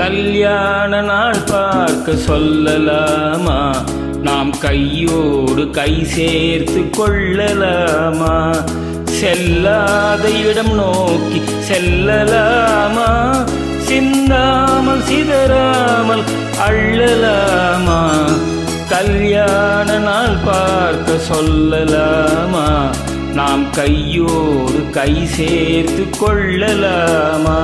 கல்யாண நாள் பார்க்க சொல்லலாமா? நாம் கையோடு கை சேர்த்து கொள்ளலாமா? செல்லாத இடம் நோக்கி செல்லலாமா? சிந்தாமல் சிதறாமல் அள்ளலாமா? கல்யாண நாள் பார்க்க சொல்லலாமா? நாம் கையோடு கை சேர்த்து கொள்ளலாமா?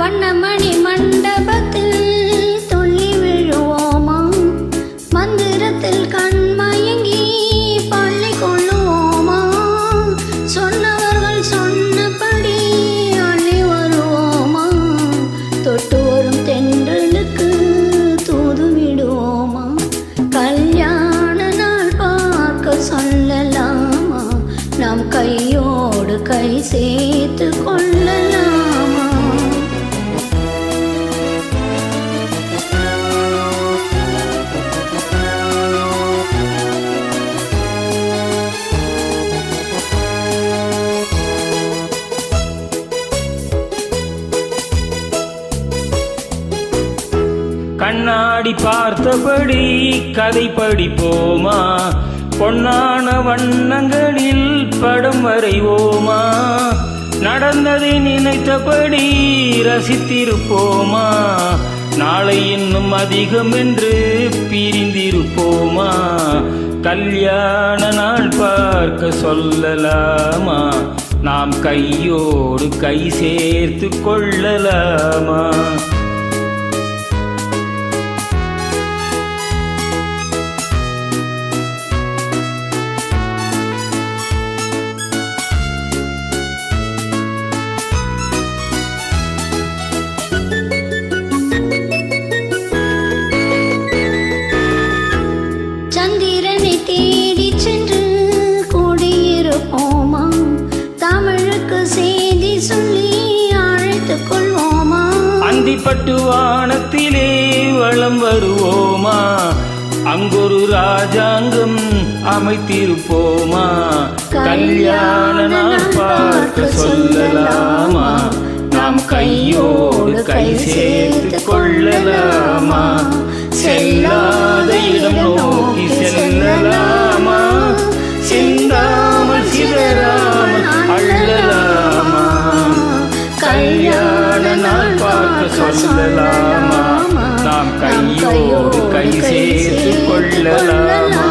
வண்ணமணி மண்டபத்தில் துள்ளி விழுவோமா? மந்திரத்தில் கண்மயங்கி பள்ளி கொள்ளுவோமா? சொன்னவர்கள் சொன்னபடி அள்ளி வருவோமா? தொட்டு வரும் தென்றலுக்கு தூது விடுவோமா? கல்யாண நாள் பார்க்க சொல்லலாமா? நாம் கையோடு கை சேர்த்து கொள்ளலாமா? கண்ணாடி பார்த்தபடி கதை படிப்போமா? பொன்னான வண்ணங்களில் படம் வரைவோமா? நடந்ததை நினைத்தபடி ரசித்திருப்போமா? நாளை இன்னும் அதிகம் என்று பிரிந்திருப்போமா? கல்யாண நாள் பார்க்க சொல்லலாமா? நாம் கையோடு கை சேர்த்து கொள்ளலாமா? சந்திரனை தேடி சென்று கூடியிருப்போமா? தமிழுக்கு செய்தி சொல்லி அழைத்துக் கொள்வோமா? அந்திப்பட்டு வானத்திலே வளம் வருவோமா? அங்கொரு ராஜாங்கம் அமைத்திருப்போமா? கல்யாண நாள் பார்க்க சொல்லலாமா? நாம் கையோடு கை சேர்த்து கொள்ளலாமா? செல்லாத இடம் நோக்கி செல்லலாமா? சிந்தாமல் சிதறாமல் அள்ளலாமா? கல்யாண நாள் பார்க்க சொல்லலாமா? நாம் கையோடு கை சேர்த்து கொள்ளலாமா?